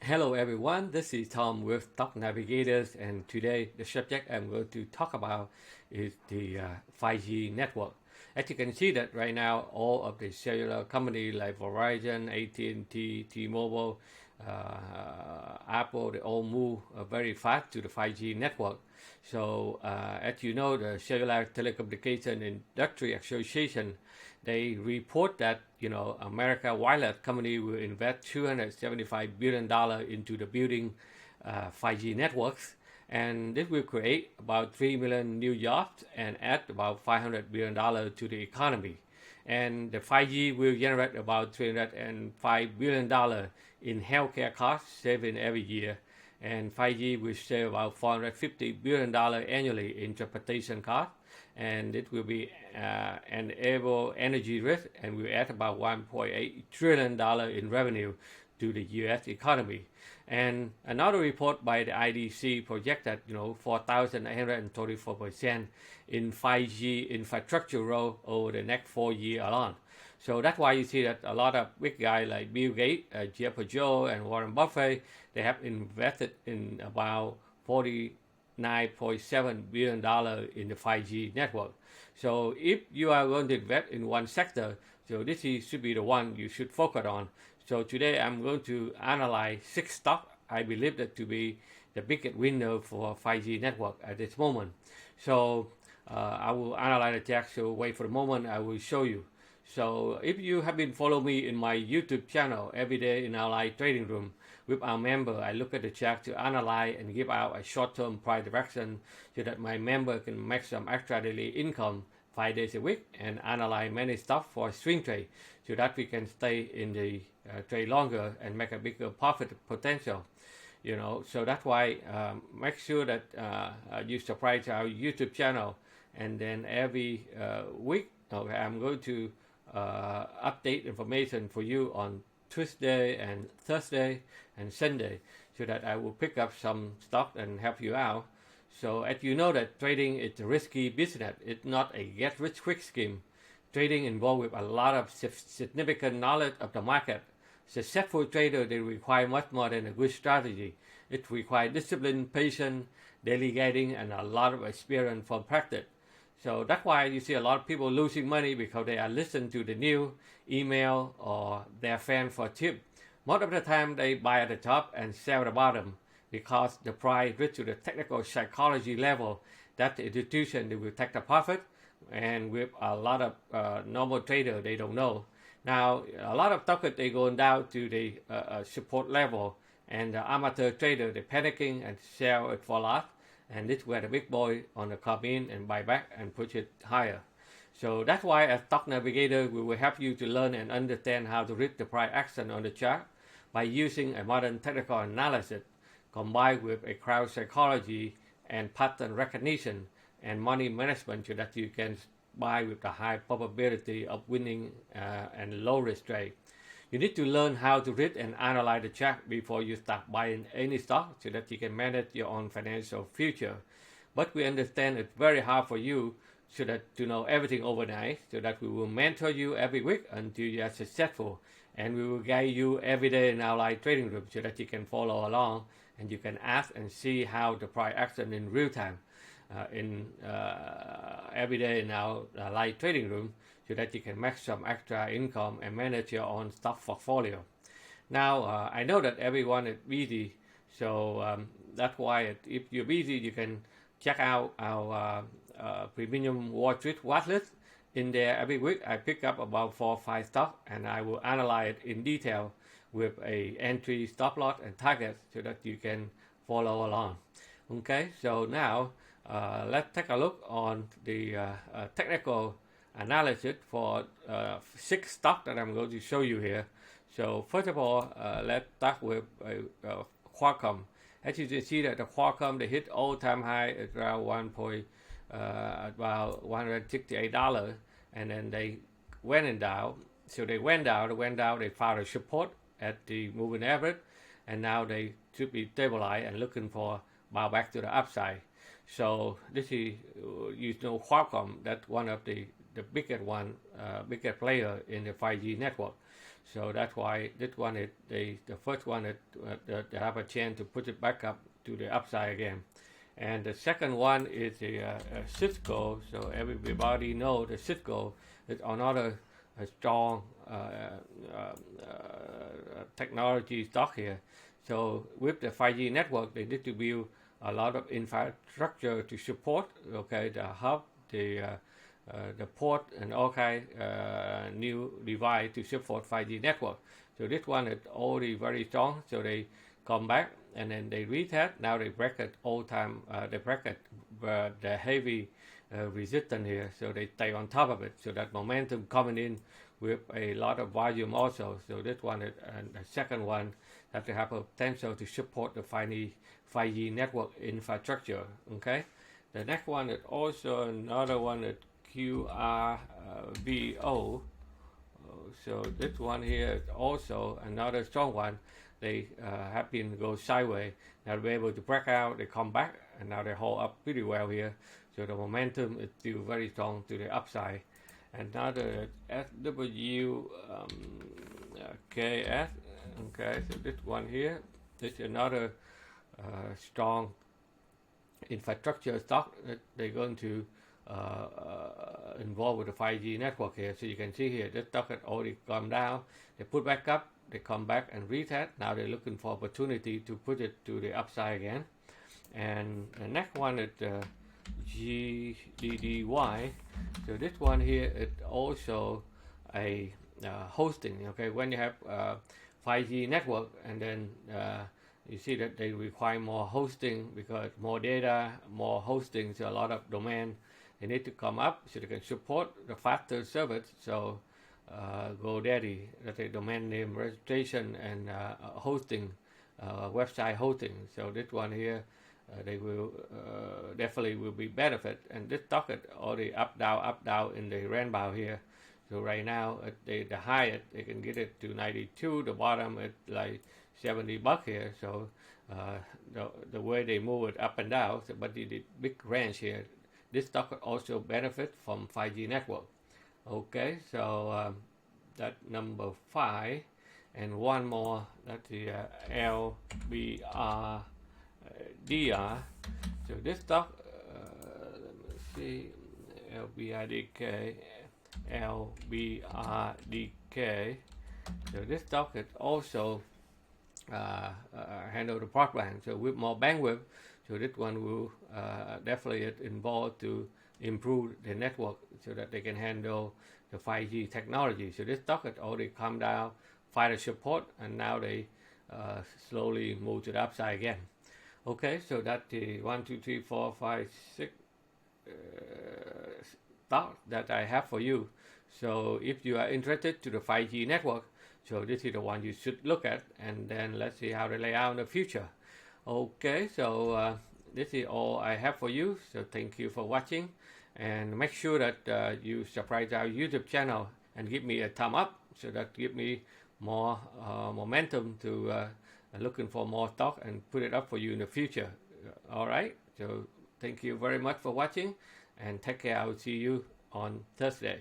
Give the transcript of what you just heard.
Hello everyone, this is Tom with Top Navigators, and today the subject I'm going to talk about is the 5G network. As you can see that right now, all of the cellular companies like Verizon, AT&T, T-Mobile, Apple, they all move very fast to the 5G network. So as you know, the Cellular Telecommunication Industry Association, they report that America Wireless Company will invest $275 billion into the building 5G networks, and this will create about 3 million new jobs and add about $500 billion to the economy. And the 5G will generate about $305 billion in healthcare costs saving every year, and 5G will save about $450 billion annually in transportation costs, and it will be enable energy risk and will add about $1.8 trillion in revenue to the U.S. economy. And another report by the IDC projected, 4,834% in 5G infrastructure growth over the next 4 years alone. So that's why you see that a lot of big guys like Bill Gates, Jeff Bezos, and Warren Buffett, they have invested in about $49.7 billion in the 5G network. So if you are going to invest in one sector, so should be the one you should focus on. So today I'm going to analyze 6 stocks I believe that to be the biggest winner for 5G network at this moment. So I will analyze the chart. So wait for the moment. I will show you. So if you have been following me in my YouTube channel every day in our live trading room with our member, I look at the chart to analyze and give out a short-term price direction so that my member can make some extra daily income 5 days a week and analyze many stocks for swing trade so that we can stay in the trade longer and make a bigger profit potential. So that's why make sure that you subscribe to our YouTube channel, and then every week I'm going to update information for you on Tuesday and Thursday and Sunday, so that I will pick up some stock and help you out. So as you know that trading is a risky business, it's not a get rich quick scheme. Trading involves with a lot of significant knowledge of the market. Successful traders, they require much more than a good strategy. It requires discipline, patience, delegating, and a lot of experience from practice. So that's why you see a lot of people losing money because they are listening to the new email or their fan for tip. Most of the time they buy at the top and sell at the bottom because the price reaches to the technical psychology level that the institution they will take the profit, and with a lot of normal trader they don't know. Now a lot of tokens they going down to the support level, and the amateur trader they panicking and sell it for a lot, and this where the big boy on the come in and buy back and push it higher. So that's why as Stock Navigator we will help you to learn and understand how to read the price action on the chart by using a modern technical analysis combined with a crowd psychology and pattern recognition and money management so that you can buy with a high probability of winning and low risk trade. You need to learn how to read and analyze the chart before you start buying any stock so that you can manage your own financial future. But we understand it's very hard for you so that to know everything overnight, so that we will mentor you every week until you are successful, and we will guide you every day in our live trading room so that you can follow along and you can ask and see how the price action in real time in every day in our live trading room so that you can make some extra income and manage your own stock portfolio. Now, I know that everyone is busy, so that's why if you're busy, you can check out our premium Wall Street watch list. In there, every week I pick up about 4 or 5 stocks, and I will analyze it in detail with a entry, stop loss, and target so that you can follow along. Okay, so now let's take a look on the technical analysis for 6 stocks that I'm going to show you here. So first of all, let's start with Qualcomm. As you can see that the Qualcomm they hit all-time high at around about $168, and then they went down. So they went down, they found a support at the moving average, and now they should be stabilized and looking for bow back to the upside. So this is Qualcomm, that's one of the biggest biggest player in the 5G network. So that's why this one is the first one that they have a chance to put it back up to the upside again. And the second one is the Cisco. So everybody know the Cisco is another strong technology stock here. So with the 5G network, they need to build a lot of infrastructure to support. Okay, the hub, the port, and all kind new device to support 5G network. So this one is already very strong. So they come back and then they retest. Now they break it all time. They break it the heavy resistance here. So they stay on top of it. So that momentum coming in with a lot of volume also. So this one is and the second one that they have a potential to support the 5G network infrastructure. Okay. The next one is also another one that QRVO. So this one here is also another strong one. They have been go sideways. Now they're able to break out, they come back, and now they hold up pretty well here. So the momentum is still very strong to the upside. Another SWKS. Okay, so this one here, this is another strong infrastructure stock that they're going to involve with the 5G network here. So you can see here, this stock had already come down. They put back up, they come back and retest. Now they're looking for opportunity to put it to the upside again. And the next one is GDDY. So this one here is also a hosting. Okay, when you have 5G network and then you see that they require more hosting because more data, more hosting, so a lot of domain they need to come up so they can support the faster service. So GoDaddy, that's a domain name registration and hosting, website hosting. So this one here, they will definitely will be benefit. And this stock is already up down in the rainbow here. So right now, the highest they can get it to 92. The bottom is like $70 here. So the way they move it up and down, so, but the big range here. This stock also benefit from 5G network. Okay, so that's number 5, and one more. That's the LBRDR. So this stock, let me see, LBRDK. So this stock is also handle the broadband. So with more bandwidth, so this one will definitely involved to improve the network so that they can handle the 5G technology. So this stock has already come down, find a support, and now they slowly move to the upside again. Okay, so that's the 1, 2, 3, 4, 5, 6 stock that I have for you. So if you are interested to the 5G network, so this is the one you should look at, and then let's see how they lay out in the future. Okay, so this is all I have for you. So thank you for watching, and make sure that you subscribe to our YouTube channel and give me a thumb up, so that give me more momentum to looking for more stock and put it up for you in the future. All right. So thank you very much for watching, and take care. I will see you on Thursday.